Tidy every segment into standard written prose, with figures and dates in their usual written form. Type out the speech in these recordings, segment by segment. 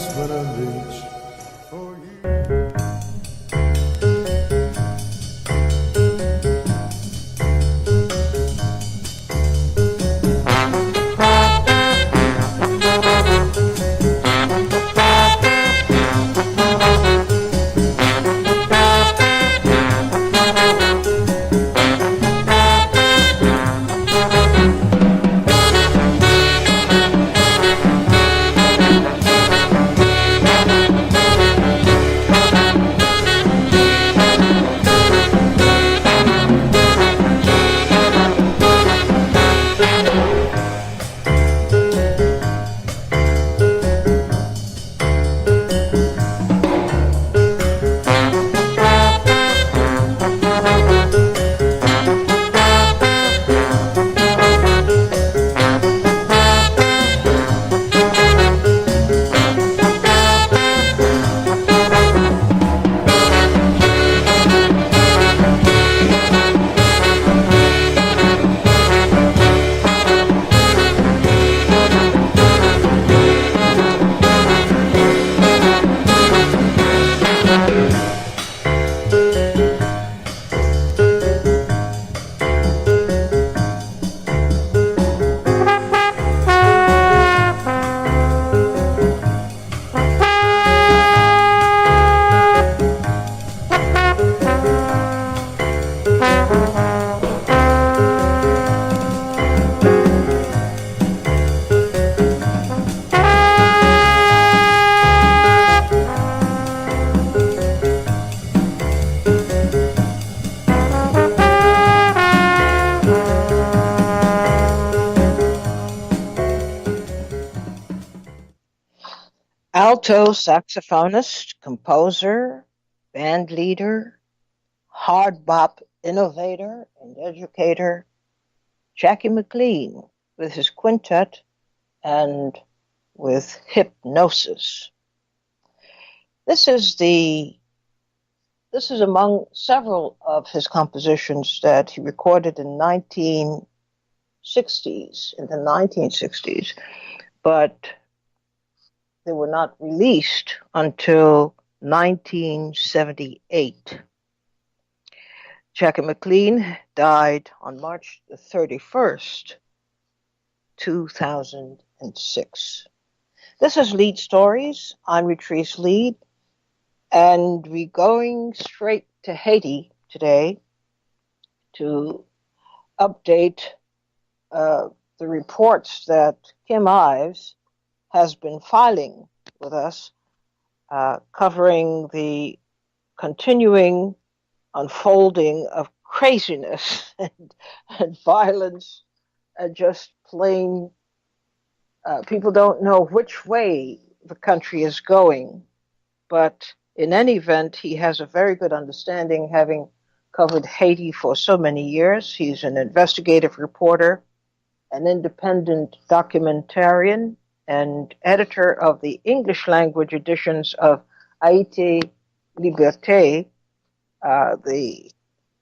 when I reach for alto saxophonist, composer, band leader, hard bop innovator and educator, Jackie McLean with his quintet and with hypnosis. This is the this is among several of his compositions that he recorded in 1960s, but they were not released until 1978. Jackie McLean died on March the 31st, 2006. This is Lead Stories. I'm Retrice Lead, and we're going straight to Haiti today to update the reports that Kim Ives has been filing with us, covering the continuing unfolding of craziness and violence, and just plain people don't know which way the country is going. But in any event, he has a very good understanding, having covered Haiti for so many years. He's an investigative reporter, an independent documentarian, and editor of the English language editions of Haiti Liberté, the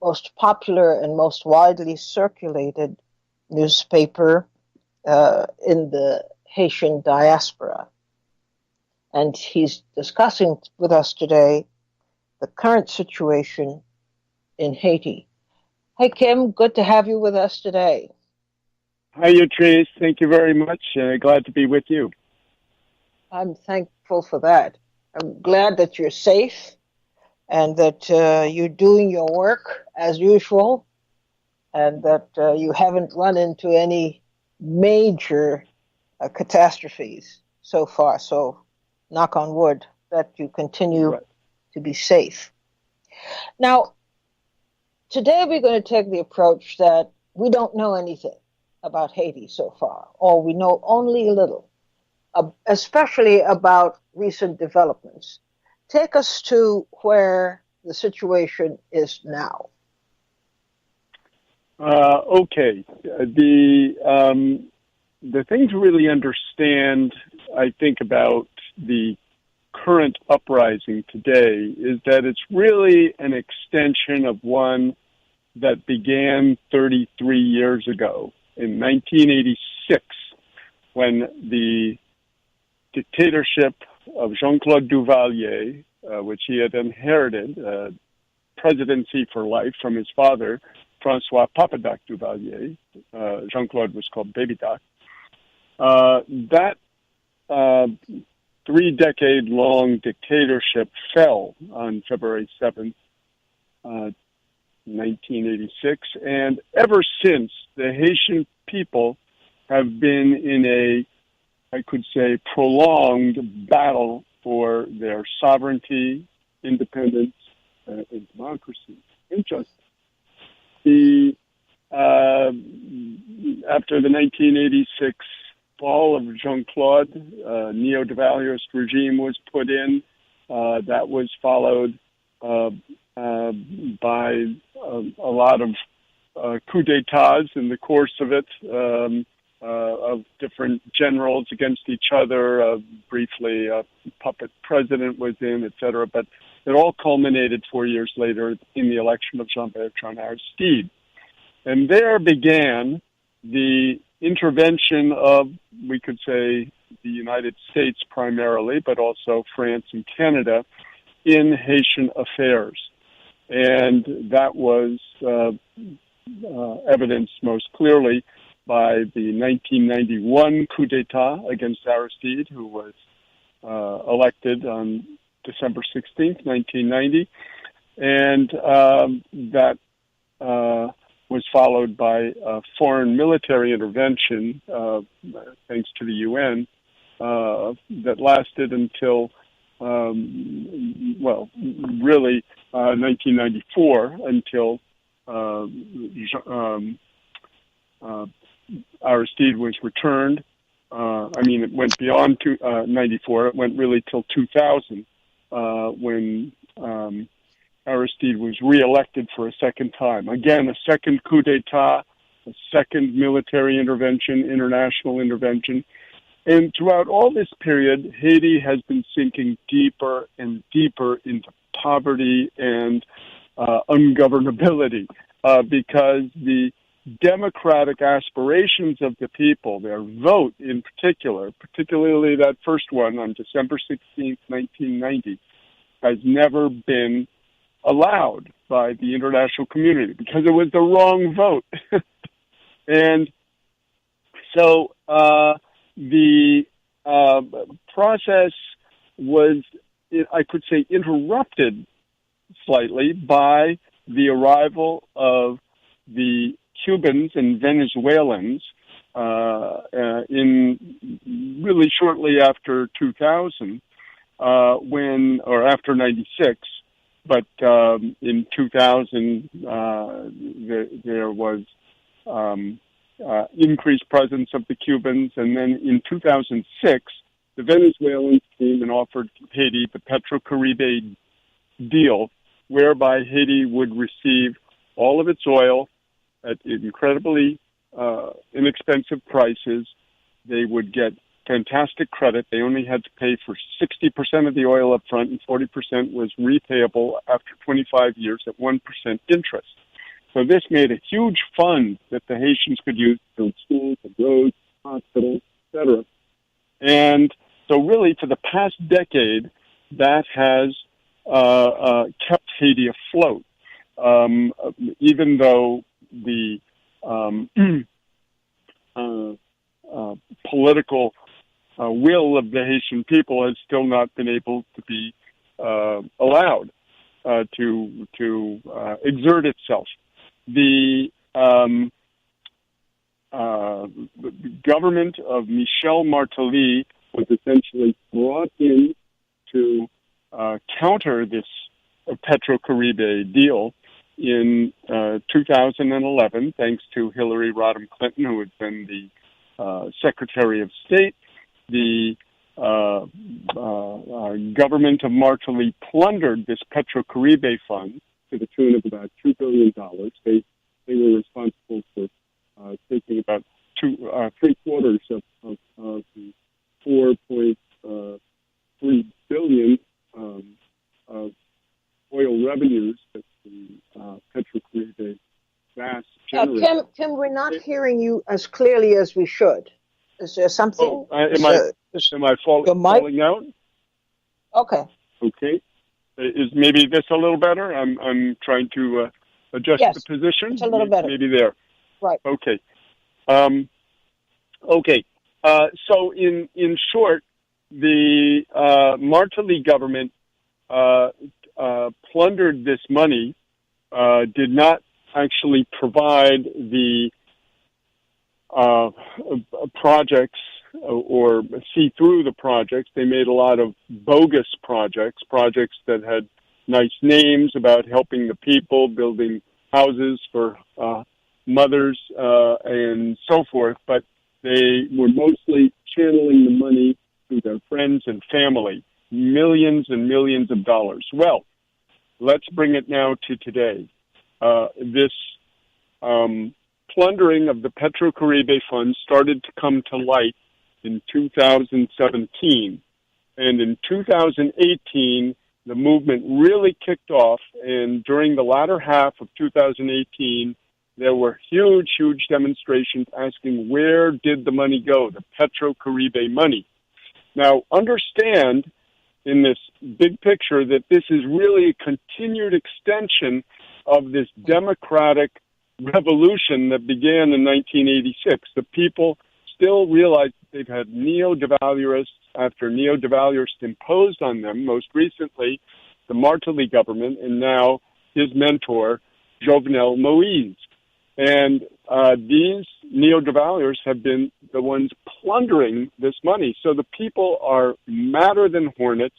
most popular and most widely circulated newspaper in the Haitian diaspora. And he's discussing with us today the current situation in Haiti. Hey, Kim, good to have you with us today. Hi, Trace. Thank you very much. Glad to be with you. I'm thankful for that. I'm glad that you're safe and that you're doing your work as usual, and that you haven't run into any major catastrophes so far. So, knock on wood, that you continue to be safe. Now, today we're going to take the approach that we don't know anything about Haiti so far, or we know only a little, especially about recent developments. Take us to where the situation is now. Okay. The thing to really understand, I think, about the current uprising today is that it's really an extension of one that began 33 years ago in 1986, when the dictatorship of Jean-Claude Duvalier, which he had inherited, presidency for life from his father, Francois Papadoc Duvalier. Jean-Claude was called Baby Doc. That 3-decade-long dictatorship fell on February 7th, 1986, and ever since, the Haitian people have been in a, I could say, prolonged battle for their sovereignty, independence, and democracy and justice. After the 1986 fall of Jean-Claude, neo-Duvalierist regime was put in. That was followed by a lot of coups d'etats in the course of it, of different generals against each other. Briefly, a puppet president was in, et cetera. But it all culminated 4 years later in the election of Jean-Bertrand Aristide. And there began the intervention of, we could say, the United States primarily, but also France and Canada, in Haitian affairs. And that was evidenced most clearly by the 1991 coup d'etat against Aristide, who was elected on December 16th, 1990. And that was followed by a foreign military intervention, thanks to the UN, that lasted until, 1994, until Aristide was returned. It went beyond 94. It went really till 2000, when Aristide was reelected for a second time. Again, a second coup d'etat, a second military intervention, international intervention. And throughout all this period, Haiti has been sinking deeper and deeper into poverty and ungovernability, because the democratic aspirations of the people, their vote in particular, particularly that first one on December 16th, 1990, has never been allowed by the international community because it was the wrong vote. And so the process was, I could say, interrupted slightly by the arrival of the Cubans and Venezuelans in really shortly after 2000, after 96. But in 2000, there was increased presence of the Cubans. And then in 2006, the Venezuelans came and offered Haiti the Petro-Caribe deal, whereby Haiti would receive all of its oil at incredibly inexpensive prices. They would get fantastic credit. They only had to pay for 60% of the oil up front, and 40% was repayable after 25 years at 1% interest. So this made a huge fund that the Haitians could use to build schools, roads, hospitals, etc. And so really for the past decade, that has kept Haiti afloat, even though the political will of the Haitian people has still not been able to be allowed to exert itself. The government of Michel Martelly was essentially brought in to counter this Petro-Caribe deal in 2011, thanks to Hillary Rodham Clinton, who had been the Secretary of State. The government of Martelly plundered this Petro-Caribe fund to the tune of about $2 billion. They were responsible for taking about three-quarters of the $4.3 billion of oil revenues that the Petro-Caribe gas generated. Tim, we're not hearing you as clearly as we should. Is there something? Am I falling out? Okay. Okay, is maybe this a little better? I'm trying to adjust the Yes, position. it's a little better. Maybe there. Right. Okay. Okay. So in short, the Martelly government plundered this money, did not actually provide the projects or see through the projects. They made a lot of bogus projects that had nice names about helping the people, building houses for mothers, and so forth, but they were mostly channeling the money to their friends and family, millions and millions of dollars. Well, let's bring it now to today. This plundering of the Petrocaribe funds started to come to light in 2017. And in 2018, the movement really kicked off. And during the latter half of 2018, there were huge, huge demonstrations asking, where did the money go, the Petrocaribe money? Now, understand in this big picture that this is really a continued extension of this democratic revolution that began in 1986. The people still realize they've had neo-devaluists after neo-devaluists imposed on them, most recently the Martelly government, and now his mentor, Jovenel Moïse. And these neo-devaluers have been the ones plundering this money. So the people are madder than hornets,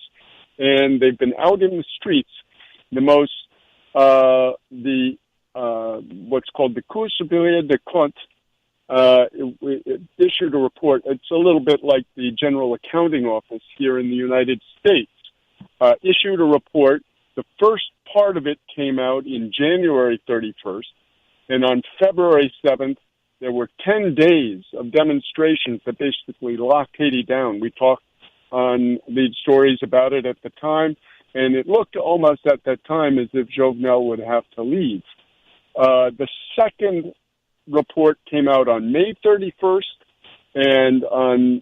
and they've been out in the streets. The most, what's called the Cour supérieure des comptes, it issued a report. It's a little bit like the General Accounting Office here in the United States. Issued a report. The first part of it came out in January 31st. And on February 7th, there were 10 days of demonstrations that basically locked Haiti down. We talked on these stories about it at the time, and it looked almost at that time as if Jovenel would have to leave. The second report came out on May 31st, and on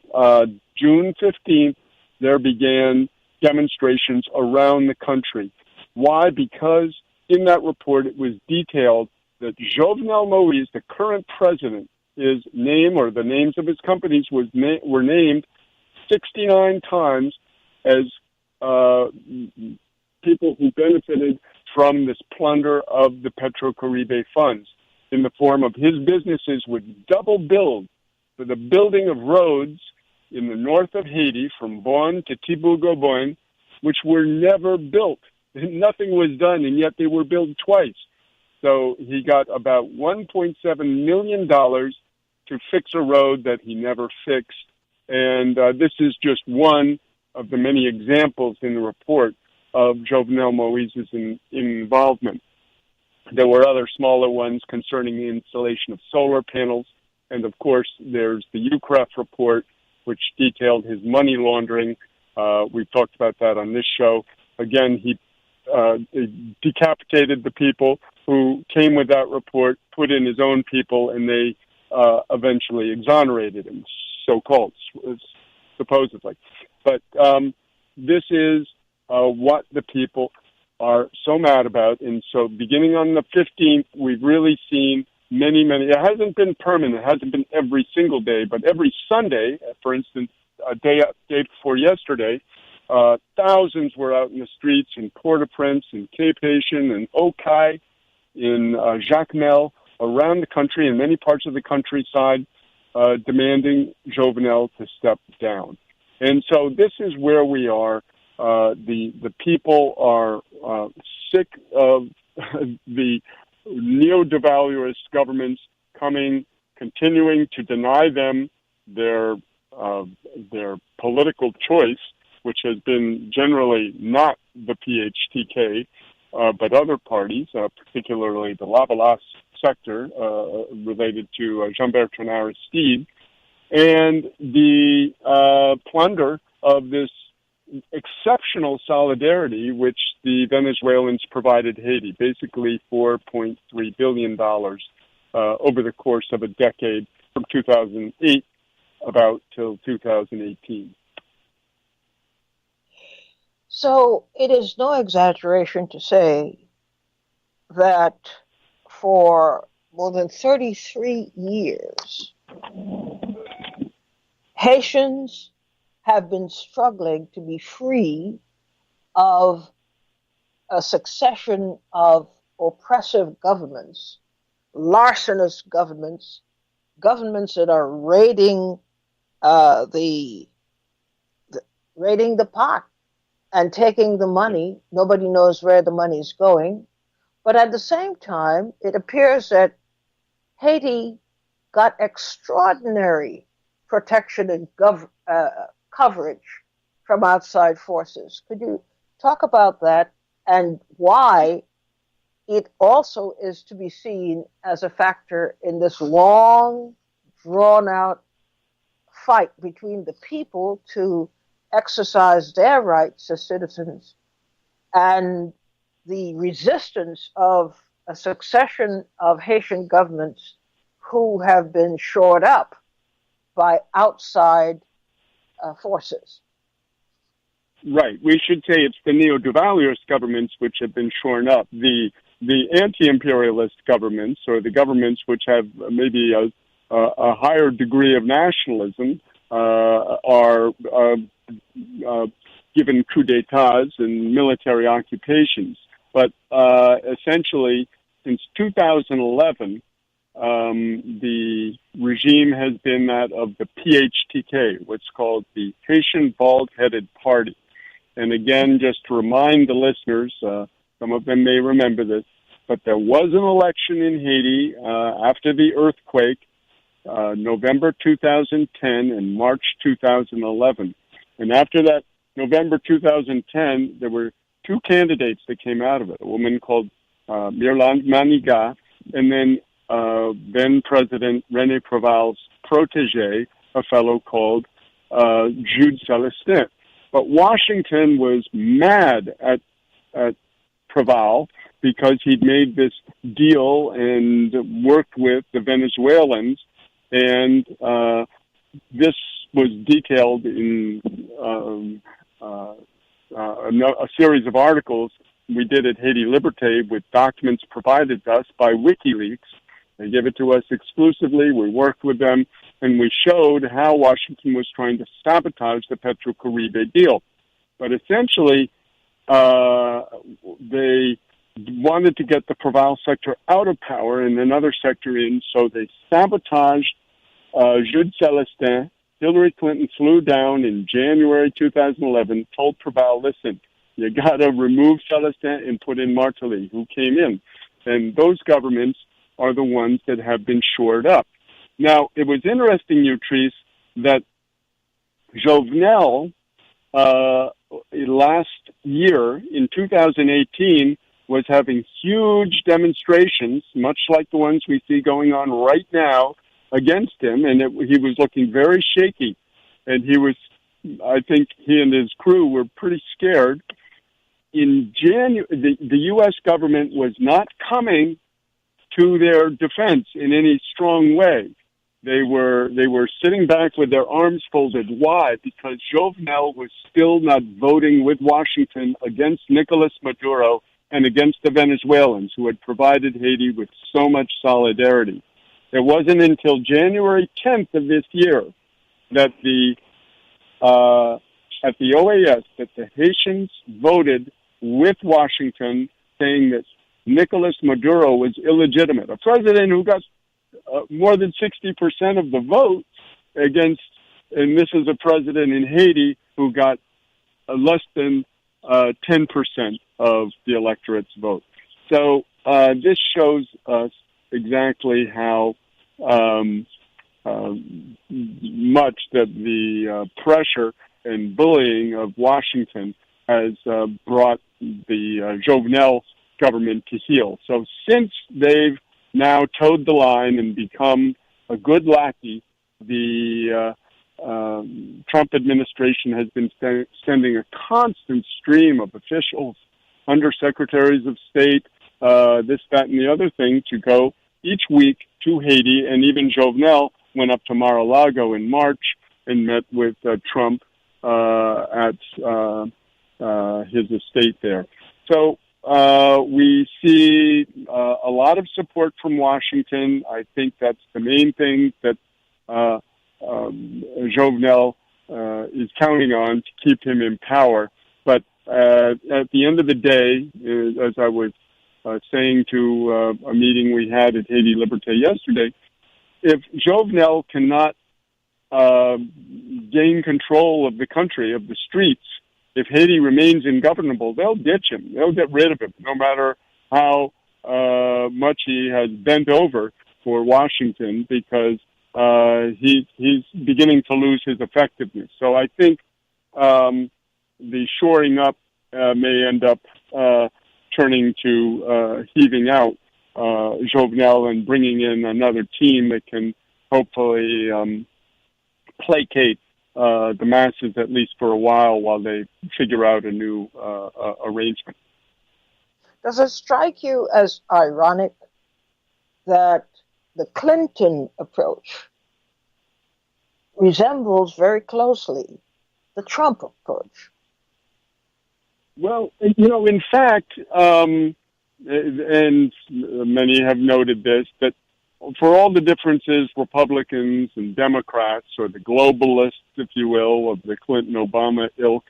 June 15th, there began demonstrations around the country. Why? Because in that report, it was detailed that Jovenel Moïse, the current president, his name or the names of his companies were named 69 times as people who benefited from this plunder of the Petrocaribe funds in the form of his businesses would double bill for the building of roads in the north of Haiti from Bonn to Tibougou-Bonn, which were never built. Nothing was done, and yet they were built twice. So he got about $1.7 million to fix a road that he never fixed. And this is just one of the many examples in the report of Jovenel Moïse's involvement. There were other smaller ones concerning the installation of solar panels. And, of course, there's the UCREF report, which detailed his money laundering. We've talked about that on this show. Again, he decapitated the people who came with that report, put in his own people, and they eventually exonerated him, so-called, supposedly. But this is what the people are so mad about. And so beginning on the 15th, we've really seen many, it hasn't been permanent, it hasn't been every single day, but every Sunday, for instance, a day before yesterday, thousands were out in the streets in Port-au-Prince, in Cap-Haïtien, in Okai, in Jacmel, around the country, in many parts of the countryside, demanding Jovenel to step down. And so this is where we are. The people are sick of the neo-devaluist governments continuing to deny them their political choice, which has been generally not the PHTK, but other parties, particularly the Lavalas sector related to Jean-Bertrand Aristide, and the plunder of this exceptional solidarity which the Venezuelans provided Haiti, basically $4.3 billion over the course of a decade from 2008 about till 2018. So it is no exaggeration to say that for more than 33 years, Haitians have been struggling to be free of a succession of oppressive governments, larcenous governments, governments that are uh, the, raiding the pot and taking the money. Nobody knows where the money is going. But at the same time, it appears that Haiti got extraordinary protection and coverage from outside forces. Could you talk about that and why it also is to be seen as a factor in this long, drawn out fight between the people to exercise their rights as citizens and the resistance of a succession of Haitian governments who have been shored up by outside forces? Right. We should say it's the neo-Duvalierist governments which have been shorn up. The anti-imperialist governments, or the governments which have maybe a higher degree of nationalism, are given coups d'etats and military occupations. But essentially, since 2011, the regime has been that of the PHTK, what's called the Haitian Bald-Headed Party. And again, just to remind the listeners, some of them may remember this, but there was an election in Haiti after the earthquake, November 2010 and March 2011. And after that, November 2010, there were two candidates that came out of it, a woman called Mirland Manigat, and then President René Préval's protege, a fellow called Jude Celestin. But Washington was mad at Préval because he'd made this deal and worked with the Venezuelans, and this was detailed in a series of articles we did at Haiti Liberté with documents provided to us by WikiLeaks. They gave it to us exclusively. We worked with them, and we showed how Washington was trying to sabotage the Petro-Caribe deal. But essentially, they wanted to get the Préval sector out of power and another sector in, so they sabotaged Jude Celestin. Hillary Clinton flew down in January 2011, told Préval, listen, you got to remove Celestin and put in Martelly, who came in. And those governments are the ones that have been shored up. Now, it was interesting, Utrice, that Jovenel, last year, in 2018, was having huge demonstrations, much like the ones we see going on right now, against him, and he was looking very shaky. And I think he and his crew were pretty scared. In January, the U.S. government was not coming to their defense in any strong way. They were sitting back with their arms folded. Why? Because Jovenel was still not voting with Washington against Nicolas Maduro and against the Venezuelans, who had provided Haiti with so much solidarity. It wasn't until January 10th of this year that at the OAS that the Haitians voted with Washington, saying that Nicolas Maduro was illegitimate, a president who got more than 60% of the vote against, and this is a president in Haiti who got less than 10% of the electorate's vote. So this shows us exactly how much that the pressure and bullying of Washington has brought the Jovenel government to heel. So since they've now towed the line and become a good lackey, the Trump administration has been sending a constant stream of officials, undersecretaries of state, this, that, and the other thing to go each week to Haiti. And even Jovenel went up to Mar-a-Lago in March and met with Trump at his estate there. So we see a lot of support from Washington. I think that's the main thing that Jovenel is counting on to keep him in power. But at the end of the day, as I was saying to a meeting we had at Haiti Liberté yesterday, if Jovenel cannot gain control of the country, of the streets, if Haiti remains ungovernable, they'll ditch him. They'll get rid of him, no matter how much he has bent over for Washington, because he's beginning to lose his effectiveness. So I think the shoring up may end up turning to heaving out Jovenel and bringing in another team that can hopefully placate the masses, at least for a while they figure out a new arrangement. Does it strike you as ironic that the Clinton approach resembles very closely the Trump approach? Well, in fact, and many have noted this, that for all the differences, Republicans and Democrats, or the globalists, if you will, of the Clinton-Obama ilk,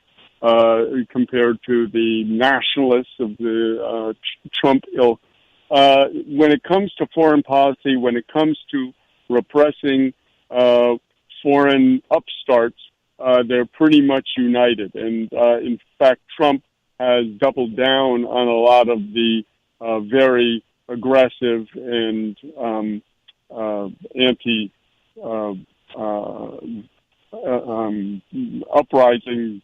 compared to the nationalists of the Trump ilk, when it comes to foreign policy, when it comes to repressing foreign upstarts, they're pretty much united. And in fact, Trump has doubled down on a lot of the very aggressive and anti uprising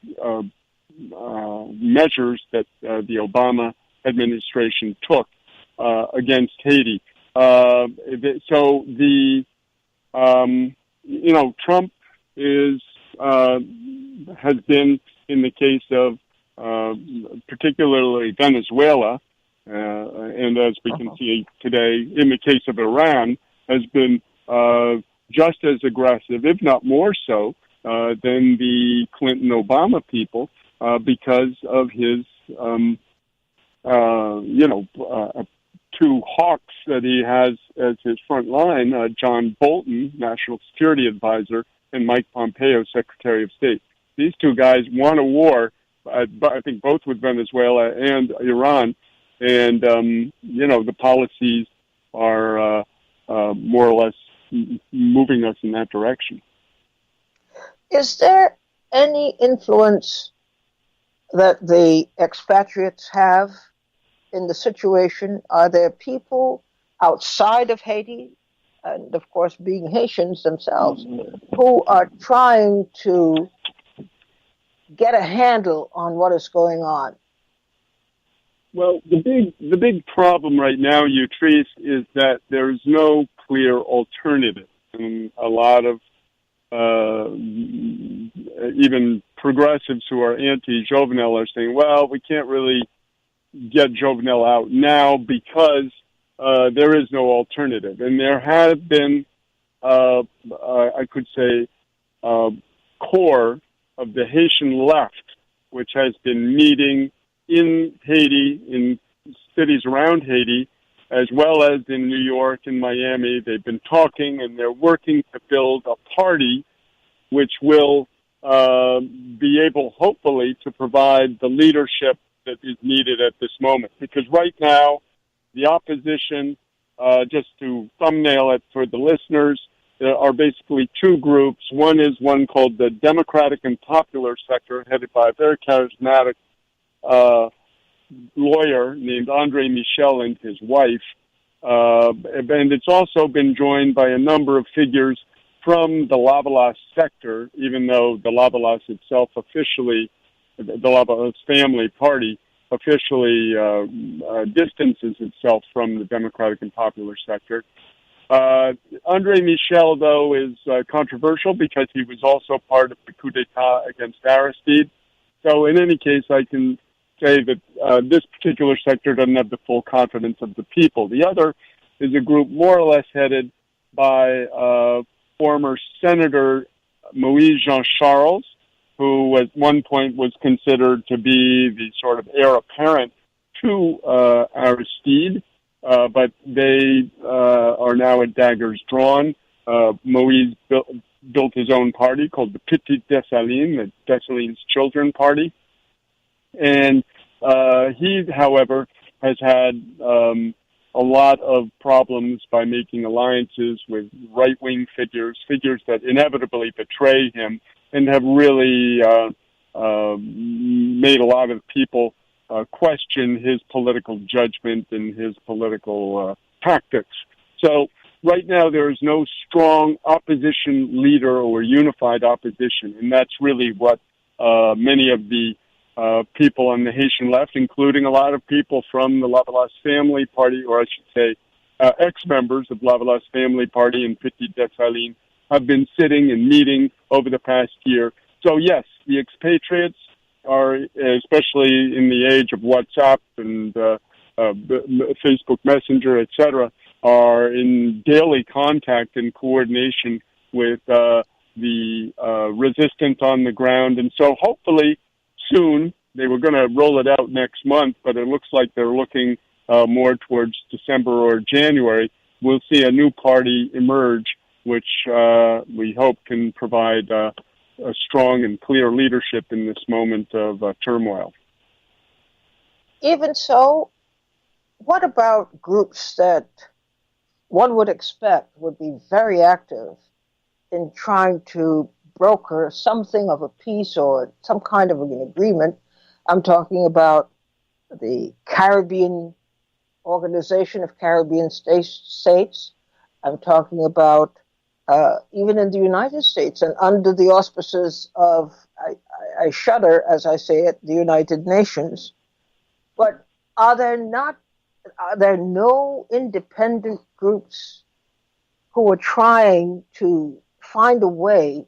measures that the Obama administration took against Haiti. So Trump has been, in the case of particularly Venezuela, and as we can see today, in the case of Iran, has been just as aggressive, if not more so, than the Clinton-Obama people, because of his, two hawks that he has as his front line, John Bolton, National Security Advisor, and Mike Pompeo, Secretary of State. These two guys want a war, I think both with Venezuela and Iran, and, the policies are more or less moving us in that direction. Is there any influence that the expatriates have in the situation? Are there people outside of Haiti, and of course being Haitians themselves, who are trying to get a handle on what is going on? Well, the big problem right now, Utrice, is that there's no clear alternative. And a lot of even progressives who are anti-Jovenel are saying, well, we can't really get Jovenel out now because there is no alternative. And there have been, I could say, core of the Haitian left, which has been meeting in Haiti, in cities around Haiti, as well as in New York and Miami. They've been talking, and they're working to build a party which will be able, hopefully, to provide the leadership that is needed at this moment. Because right now, the opposition, just to thumbnail it for the listeners, there are basically two groups. One is one called the Democratic and Popular Sector, headed by a very charismatic lawyer named Andre Michel and his wife. And it's also been joined by a number of figures from the Lavalas sector, even though the Lavalas itself officially, the Lavalas family party, officially distances itself from the Democratic and Popular sector. Andre Michel, though, is controversial because he was also part of the coup d'etat against Aristide. So in any case, I can say that this particular sector doesn't have the full confidence of the people. The other is a group more or less headed by former Senator Moïse Jean Charles, who at one point was considered to be the sort of heir apparent to Aristide, but they are now at daggers drawn. Moïse built his own party called the Petite Dessalines, the Dessalines Children Party. And he, however, has had a lot of problems by making alliances with right-wing figures that inevitably betray him and have really made a lot of people question his political judgment and his political tactics. So right now there is no strong opposition leader or unified opposition, and that's really what many of the people on the Haitian left, including a lot of people from the Lavalas Family Party, or I should say ex-members of Lavalas Family Party and Petite Dessalines, have been sitting and meeting over the past year. So yes, the expatriates are, especially in the age of WhatsApp and Facebook Messenger, etc., are in daily contact and coordination with the resistance on the ground. And so hopefully soon, they were going to roll it out next month, but it looks like they're looking more towards December or January. We'll see a new party emerge, which we hope can provide a strong and clear leadership in this moment of turmoil. Even so, what about groups that one would expect would be very active in trying to broker something of a peace or some kind of an agreement? I'm talking about the Caribbean Organization of Caribbean States. I'm talking about even in the United States and under the auspices of, I shudder as I say it, the United Nations. But are there no independent groups who are trying to find a way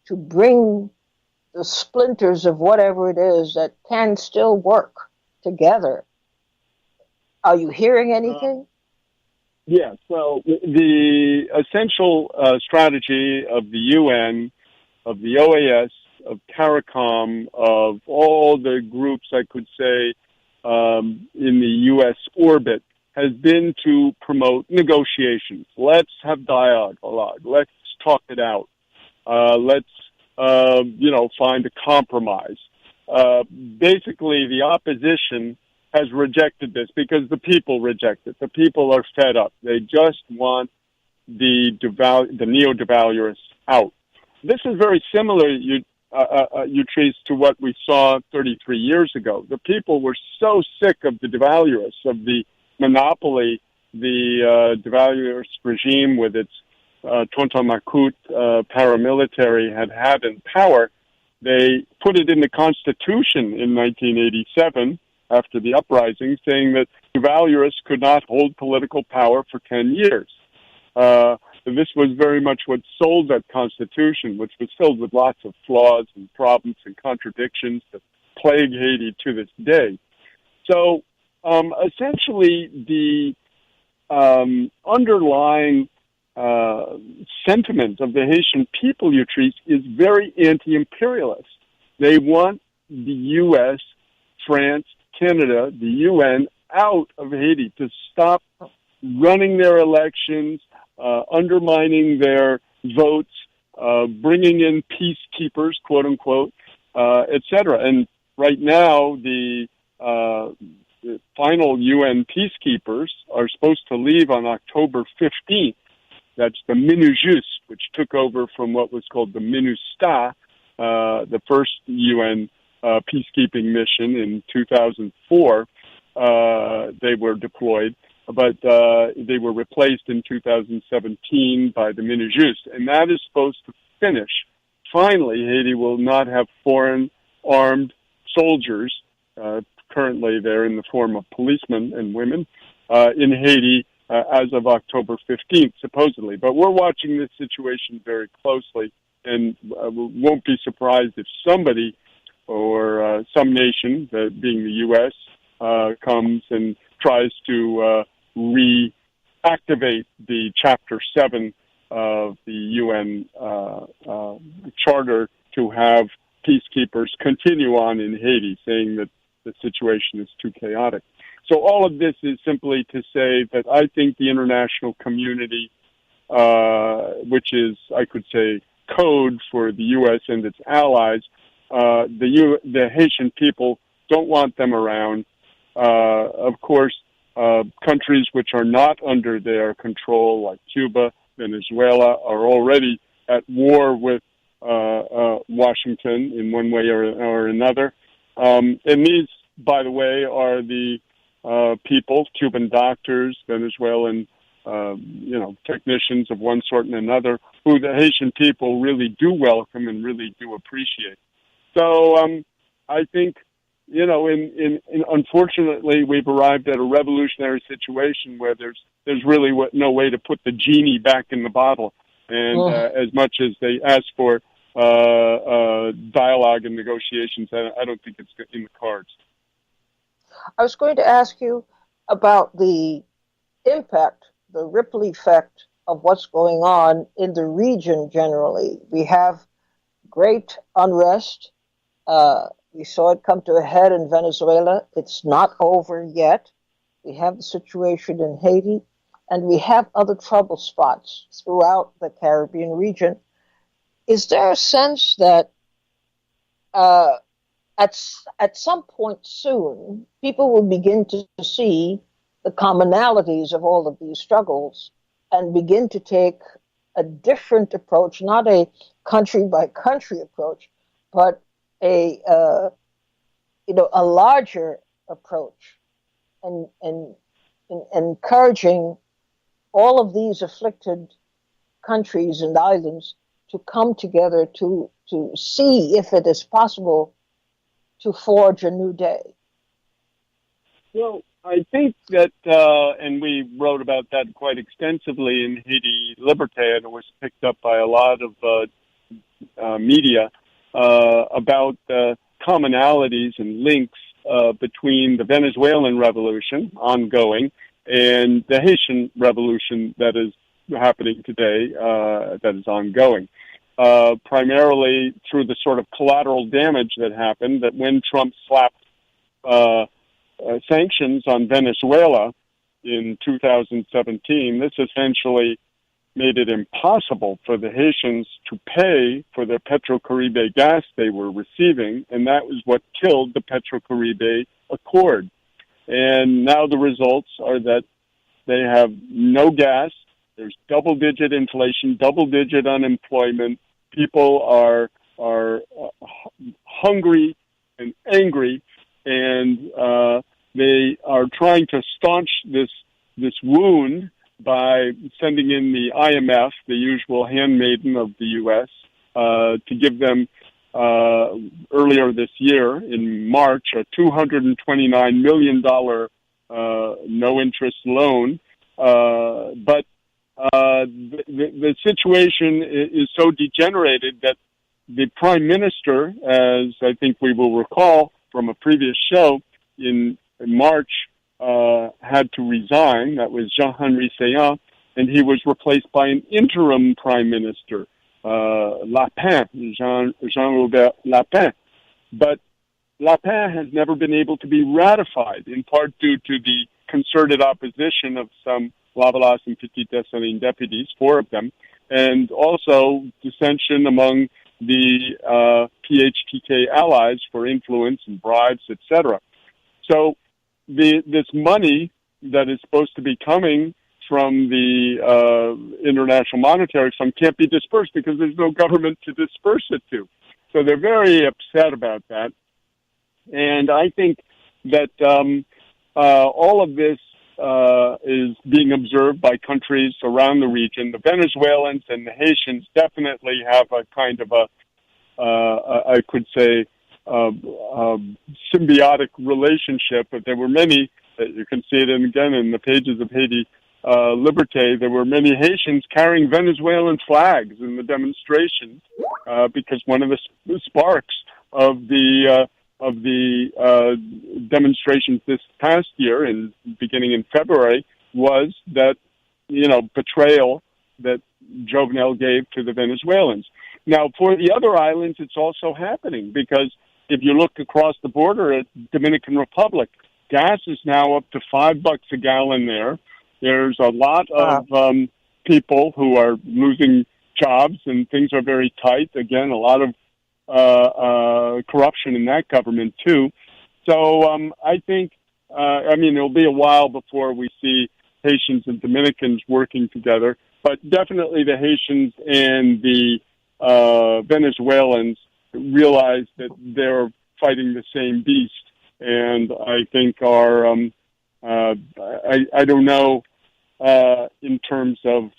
to bring the splinters of whatever it is that can still work together? Are you hearing anything? Yes. Well, the essential strategy of the UN, of the OAS, of CARICOM, of all the groups, I could say, in the U.S. orbit, has been to promote negotiations. Let's have dialogue. Let's talk it out. Let's find a compromise. Basically, the opposition has rejected this because the people reject it. The people are fed up. They just want the neo-devaluists out. This is very similar, Utrice, to what we saw 33 years ago. The people were so sick of the devaluists, of the monopoly, the devaluist regime with its Tonton Macoute paramilitary had in power. They put it in the Constitution in 1987 after the uprising, saying that devaluists could not hold political power for 10 years. This was very much what sold that Constitution, which was filled with lots of flaws and problems and contradictions that plague Haiti to this day. So essentially, the underlying sentiment of the Haitian people, Utrice, is very anti-imperialist. They want the U.S., France, Canada, the UN out of Haiti to stop running their elections, undermining their votes, bringing in peacekeepers, quote unquote, etc. And right now, the final UN peacekeepers are supposed to leave on October 15th. That's the MINUJUS, which took over from what was called the MINUSTA, the first UN peacekeeping mission in 2004. They were deployed, but they were replaced in 2017 by the MINUJUS, and that is supposed to finish. Finally, Haiti will not have foreign armed soldiers. Currently, they're in the form of policemen and women in Haiti as of October 15th, supposedly. But we're watching this situation very closely, and won't be surprised if somebody or some nation, being the U.S., comes and tries to reactivate the Chapter 7 of the UN Charter to have peacekeepers continue on in Haiti, saying that the situation is too chaotic. So all of this is simply to say that I think the international community, which is, I could say, code for the U.S. and its allies, the Haitian people don't want them around. Of course, countries which are not under their control, like Cuba, Venezuela, are already at war with Washington in one way or another. And these, by the way, are the people, Cuban doctors, Venezuelan, technicians of one sort and another, who the Haitian people really do welcome and really do appreciate. So I think, unfortunately, we've arrived at a revolutionary situation where there's really no way to put the genie back in the bottle. And as much as they ask for dialogue and negotiations, I don't think it's in the cards. I was going to ask you about the impact, the ripple effect of what's going on in the region generally. We have great unrest. We saw it come to a head in Venezuela. It's not over yet. We have the situation in Haiti, and we have other trouble spots throughout the Caribbean region. Is there a sense that at some point soon, people will begin to see the commonalities of all of these struggles and begin to take a different approach, not a country by country approach, but a larger approach, and encouraging all of these afflicted countries and islands to come together to see if it is possible to forge a new day? Well, I think that, and we wrote about that quite extensively in Haiti Liberté, and it was picked up by a lot of media, about the commonalities and links between the Venezuelan revolution ongoing and the Haitian revolution that is happening today, that is ongoing. Primarily through the sort of collateral damage that happened, that when Trump slapped sanctions on Venezuela in 2017, this essentially made it impossible for the Haitians to pay for the Petrocaribe gas they were receiving, and that was what killed the Petrocaribe Accord. And now the results are that they have no gas, there's double-digit inflation, double-digit unemployment, people are hungry and angry, and they are trying to staunch this wound by sending in the IMF, the usual handmaiden of the U.S., to give them, earlier this year, in March, a $229 million no-interest loan. But the situation is so degenerated that the Prime Minister, as I think we will recall from a previous show, in March, had to resign. That was Jean-Henri Séan, and he was replaced by an interim prime minister, Jean-Robert Lapin. But Lapin has never been able to be ratified, in part due to the concerted opposition of some Lavalas and Petit Dessalines deputies, 4 of them, and also dissension among the PHTK allies for influence and bribes, etc. So this money that is supposed to be coming from the International Monetary Fund can't be dispersed because there's no government to disperse it to. So they're very upset about that. And I think that all of this is being observed by countries around the region. The Venezuelans and the Haitians definitely have a kind of I could say, symbiotic relationship, but there were many, you can see it again in the pages of Haiti Liberté, there were many Haitians carrying Venezuelan flags in the demonstrations, because one of the sparks of the demonstrations this past year, beginning in February, was that, betrayal that Jovenel gave to the Venezuelans. Now, for the other islands, it's also happening because if you look across the border at Dominican Republic, gas is now up to $5 a gallon there. There's a lot of people who are losing jobs, and things are very tight. Again, a lot of corruption in that government too. So I think, it'll be a while before we see Haitians and Dominicans working together, but definitely the Haitians and the Venezuelans realize that they're fighting the same beast, and I think are I don't know in terms of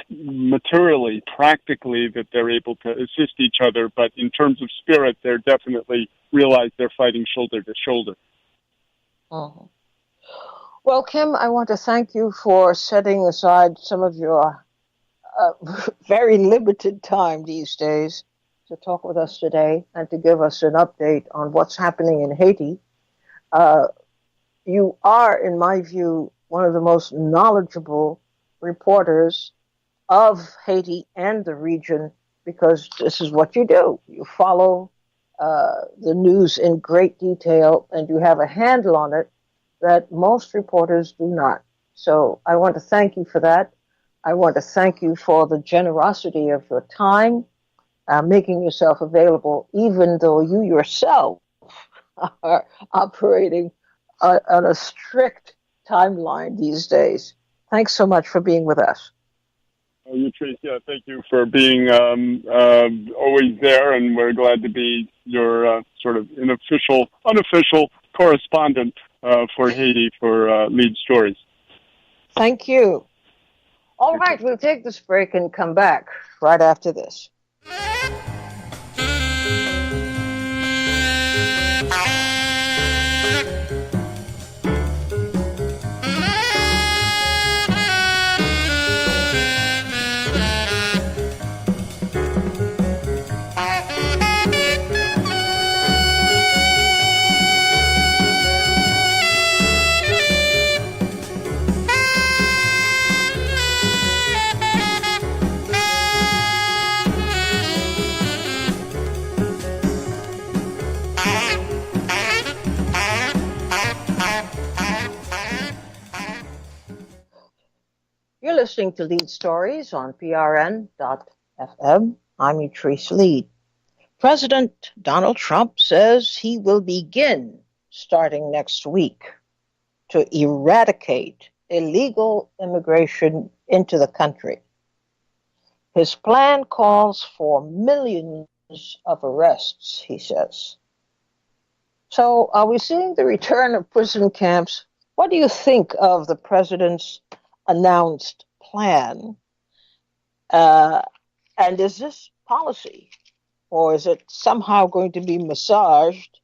materially, practically, that they're able to assist each other, but in terms of spirit, they're definitely realize they're fighting shoulder to shoulder. Uh-huh. Well, Kim, I want to thank you for setting aside some of your very limited time these days to talk with us today and to give us an update on what's happening in Haiti. You are, in my view, one of the most knowledgeable reporters of Haiti and the region, because this is what you do. You follow the news in great detail, and you have a handle on it that most reporters do not. So I want to thank you for that. I want to thank you for the generosity of your time, making yourself available, even though you yourself are operating on a strict timeline these days. Thanks so much for being with us. Thank you for being always there, and we're glad to be your sort of unofficial correspondent for Haiti for Lead Stories. Thank you. All right, we'll take this break and come back right after this. You're listening to Lead Stories on PRN.FM. I'm Utrice Lead. President Donald Trump says he will begin, starting next week, to eradicate illegal immigration into the country. His plan calls for millions of arrests, he says. So are we seeing the return of prison camps? What do you think of the president's announced plan? And is this policy, or is it somehow going to be massaged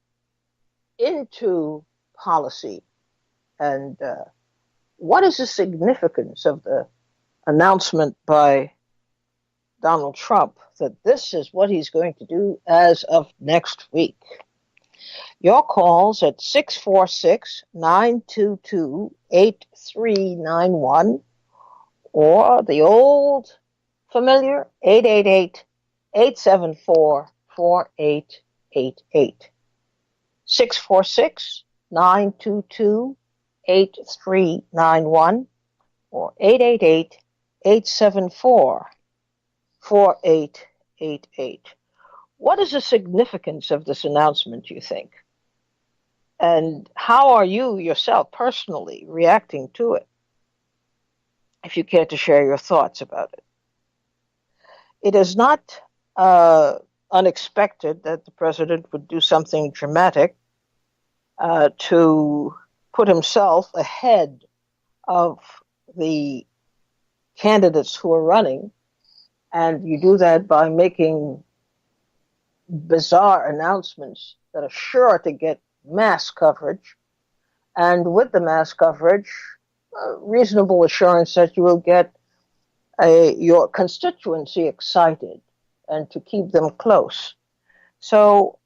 into policy? And what is the significance of the announcement by Donald Trump that this is what he's going to do as of next week? Your calls at 646-922-8391 or the old familiar 888-874-4888. 646-922-8391 or 888-874-4888. What is the significance of this announcement, you think? And how are you yourself personally reacting to it? If you care to share your thoughts about it. It is not unexpected that the president would do something dramatic to put himself ahead of the candidates who are running. And you do that by making bizarre announcements that are sure to get mass coverage, and with the mass coverage, reasonable assurance that you will get your constituency excited and to keep them close. So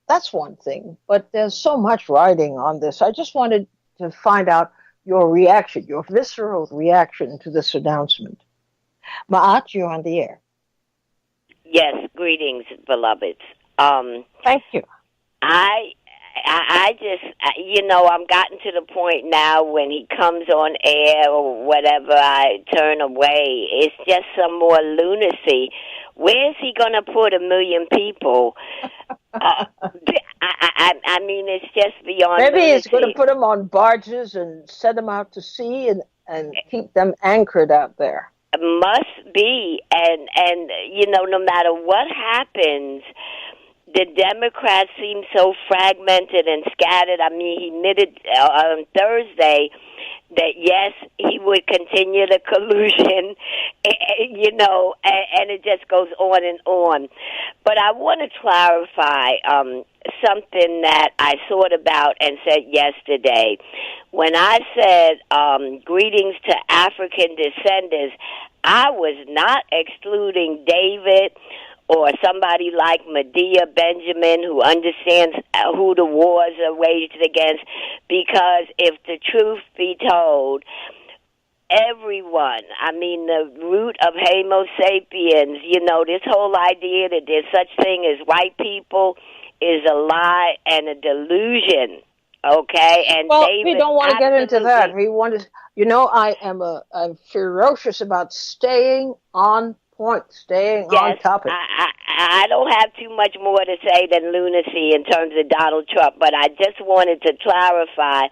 that's one thing, but there's so much riding on this. I just wanted to find out your reaction, your visceral reaction to this announcement. Ma'at, you're on the air. Yes, greetings, beloveds. Thank you. I just, I'm gotten to the point now when he comes on air or whatever, I turn away. It's just some more lunacy. Where's he going to put 1 million people? I mean, it's just beyond Maybe lunacy. he's going to put them on barges and send them out to sea and keep them anchored out there. Must be, and no matter what happens, the Democrats seem so fragmented and scattered. I mean, he admitted on Thursday that yes, he would continue the collusion, and it just goes on and on. But I want to clarify something that I thought about and said yesterday. When I said greetings to African descendants, I was not excluding David or somebody like Medea Benjamin who understands who the wars are waged against, because if the truth be told, everyone, I mean, the root of Homo sapiens, this whole idea that there's such thing as white people is a lie and a delusion. Okay, and well, David, we don't want to get into that. We want to, I'm ferocious about staying on point, staying on topic. I don't have too much more to say than lunacy in terms of Donald Trump, but I just wanted to clarify.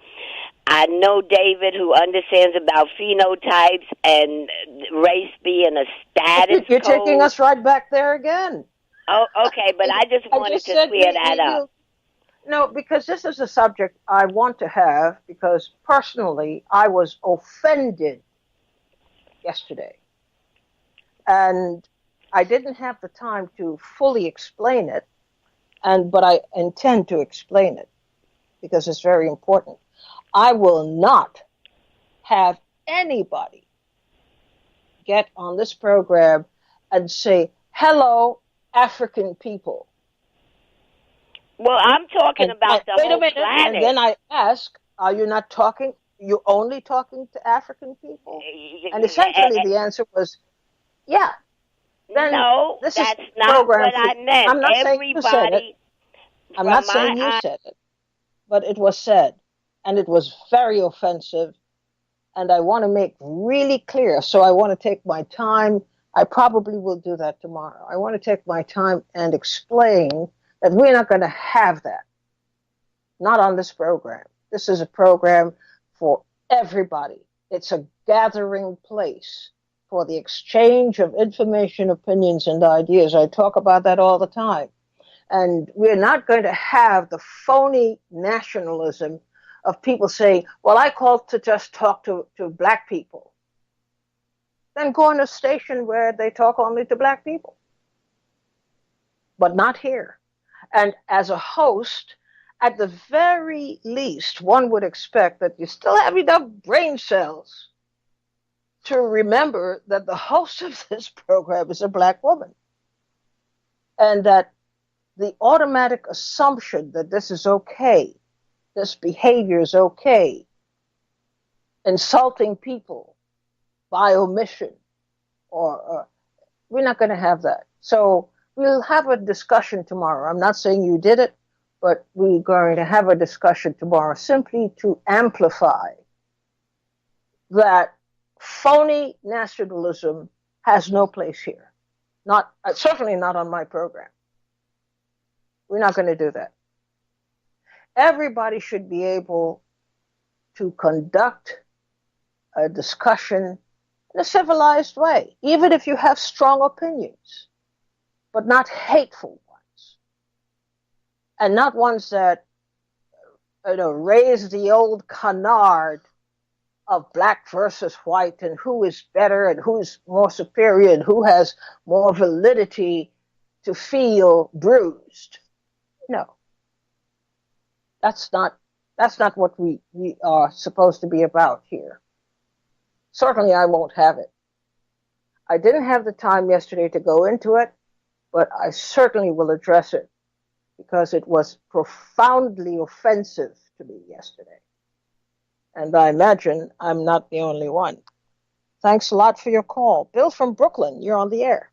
I know David, who understands about phenotypes and race being a status You're code. taking us right back there again. Oh, okay, but I just wanted to clear that up. No, because this is a subject I want to have, because personally I was offended yesterday. And I didn't have the time to fully explain it, but I intend to explain it because it's very important. I will not have anybody get on this program and say, hello, African people. Well, I'm talking about the whole planet. And then I ask, are you not talking? You're only talking to African people? And essentially the answer was, yeah. Then no, that's not what I meant. I'm not saying you said it. I'm not saying you said it. But it was said. And it was very offensive. And I want to make really clear. So I want to take my time. I probably will do that tomorrow. I want to take my time and explain that we're not going to have that. Not on this program. This is a program for everybody. It's a gathering place for the exchange of information, opinions, and ideas. I talk about that all the time. And we're not going to have the phony nationalism of people saying, well, I called to just talk to black people. Then go on a station where they talk only to black people. But not here. And as a host, at the very least, one would expect that you still have enough brain cells to remember that the host of this program is a black woman. And that the automatic assumption that this is okay, this behavior is okay, insulting people by omission, or we're not going to have that. So we'll have a discussion tomorrow. I'm not saying you did it, but we're going to have a discussion tomorrow simply to amplify that phony nationalism has no place here. Certainly not on my program. We're not going to do that. Everybody should be able to conduct a discussion in a civilized way, even if you have strong opinions, but not hateful ones, and not ones that raise the old canard of black versus white and who is better and who is more superior and who has more validity to feel bruised. No. That's not what we are supposed to be about here. Certainly I won't have it. I didn't have the time yesterday to go into it, but I certainly will address it because it was profoundly offensive to me yesterday. And I imagine I'm not the only one. Thanks a lot for your call. Bill from Brooklyn, you're on the air.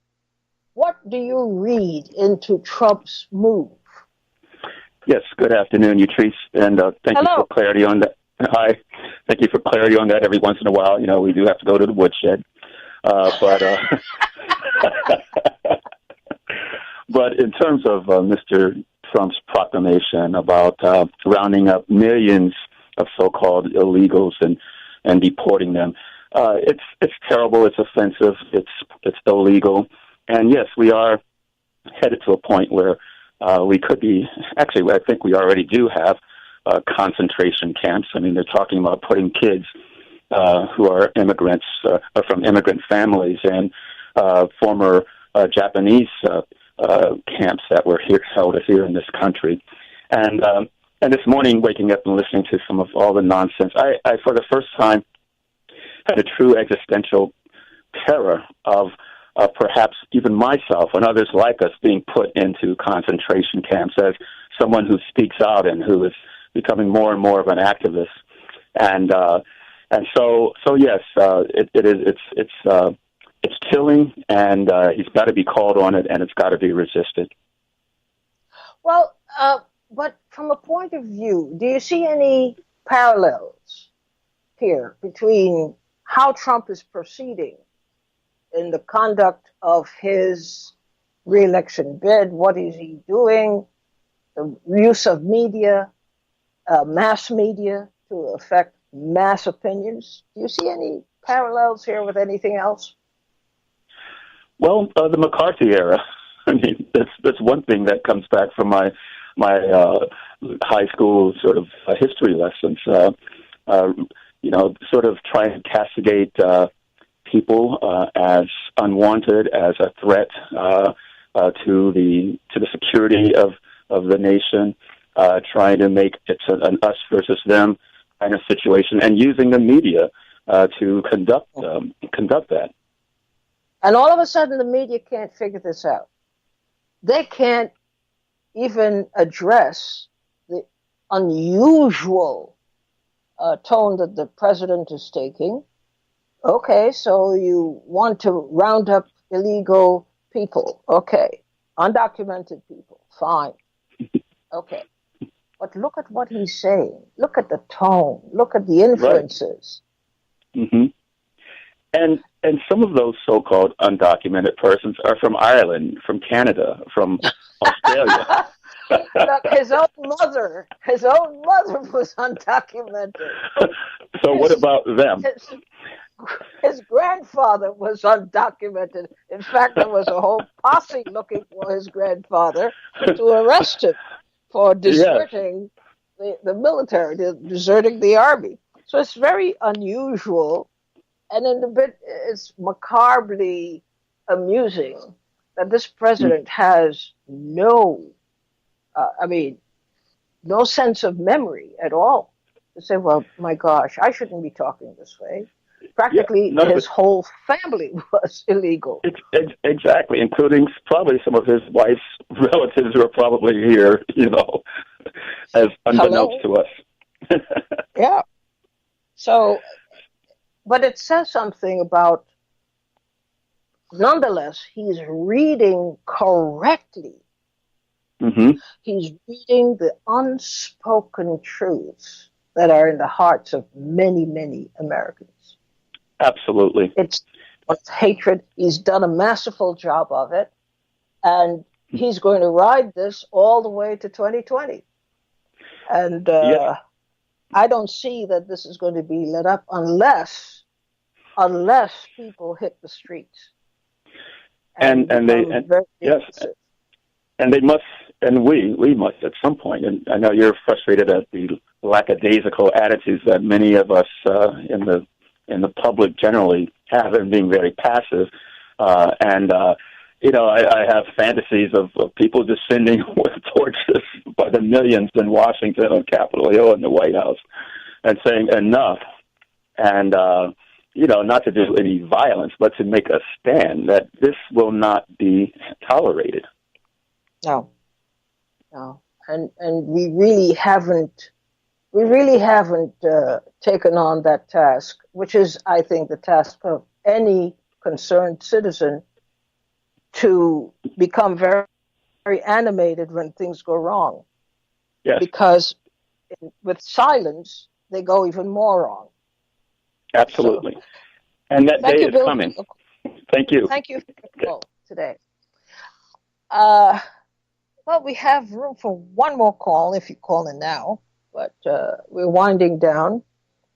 what do you read into Trump's move? Yes, good afternoon, Utrice, and thank you for clarity on that. Hi, thank you for clarity on that. Every once in a while, we do have to go to the woodshed, but but in terms of Mr. Trump's proclamation about rounding up millions of so-called illegals and deporting them, it's terrible. It's offensive. It's illegal, and yes, we are headed to a point where we could be, actually, I think we already do have concentration camps. I mean, they're talking about putting kids who are immigrants, or from immigrant families, and former Japanese camps that were held here in this country. And this morning, waking up and listening to some of all the nonsense, I for the first time, had a true existential terror of perhaps even myself and others like us being put into concentration camps as someone who speaks out and who is becoming more and more of an activist. And so yes, it's killing, and he's got to be called on it, and it's got to be resisted. Well, but from a point of view, do you see any parallels here between how Trump is proceeding in the conduct of his re-election bid? What is he doing? The use of media, mass media, to affect mass opinions. Do you see any parallels here with anything else? Well, the McCarthy era. I mean, that's one thing that comes back from my high school sort of history lessons. Sort of trying to castigate people as unwanted, as a threat to the security of the nation, trying to make it an us versus them kind of situation, and using the media to conduct that. And all of a sudden, the media can't figure this out. They can't even address the unusual tone that the president is taking. Okay, so you want to round up illegal people. Okay. Undocumented people. Fine. Okay. But look at what he's saying. Look at the tone. Look at the inferences. Right. Mm-hmm. And some of those so-called undocumented persons are from Ireland, from Canada, from Australia. Look, his own mother was undocumented. So what about them? His grandfather was undocumented. In fact, there was a whole posse looking for his grandfather to arrest him for deserting the military, deserting the army. So it's very unusual, and in a bit, it's macabrely amusing that this president has no sense of memory at all. To say, well, my gosh, I shouldn't be talking this way. Practically, his whole family was illegal. Exactly, including probably some of his wife's relatives who are probably here, as unbeknownst to us. Yeah. So, but it says something about, nonetheless, he's reading correctly. Mm-hmm. He's reading the unspoken truths that are in the hearts of many, many Americans. Absolutely. It's hatred. He's done a masterful job of it. And he's going to ride this all the way to 2020. And I don't see that this is going to be let up unless people hit the streets. And they must, and we must at some point. And I know you're frustrated at the lackadaisical attitudes that many of us in the public generally have, and being very passive. I have fantasies of people descending with torches by the millions in Washington on Capitol Hill and the White House and saying enough, and not to do any violence, but to make a stand that this will not be tolerated. No. And we really haven't taken on that task, which is, I think, the task of any concerned citizen, to become very, very animated when things go wrong. Yes, Because with silence, they go even more wrong. absolutely. So, And that thank day you, is Bill. coming. Thank you. Thank you for the call today. Uh, well, we have room for one more call if you call in now, but we're winding down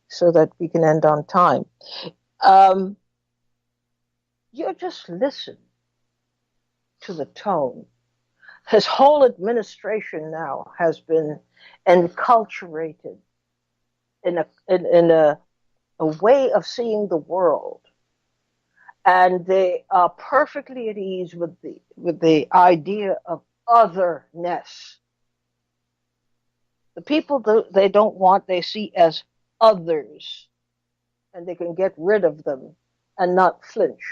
so that we can end on time. Um, you just listen to the tone. His whole administration now has been enculturated in a way of seeing the world, and they are perfectly at ease with the idea of otherness. The people they don't want, they see as others, and they can get rid of them and not flinch.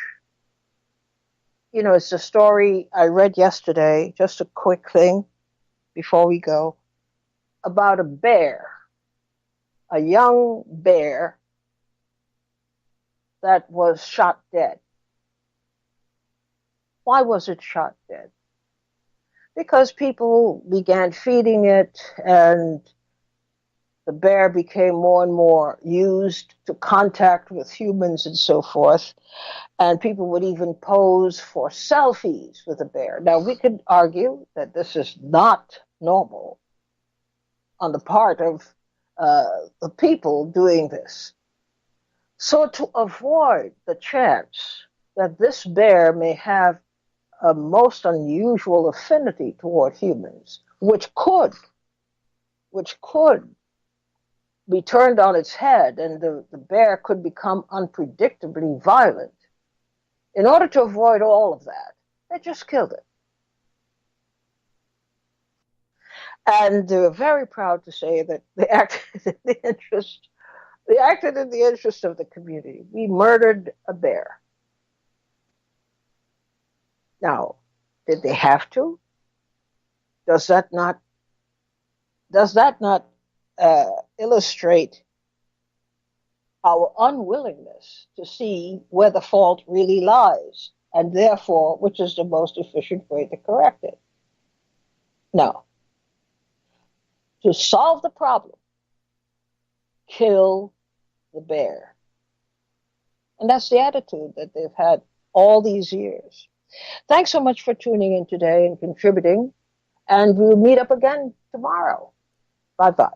You know, it's a story I read yesterday, just a quick thing before we go, about a bear, a young bear that was shot dead. Why was it shot dead? Because people began feeding it, and the bear became more and more used to contact with humans and so forth. And people would even pose for selfies with the bear. Now, we could argue that this is not normal on the part of the people doing this. So, to avoid the chance that this bear may have a most unusual affinity toward humans, which could be turned on its head, and the bear could become unpredictably violent. In order to avoid all of that, they just killed it. And they were very proud to say that they acted in the interest of the community. We murdered a bear. Now, did they have to? Does that not illustrate our unwillingness to see where the fault really lies, and therefore, which is the most efficient way to correct it? No. To solve the problem, kill the bear. And that's the attitude that they've had all these years. Thanks so much for tuning in today and contributing, and we'll meet up again tomorrow. Bye-bye.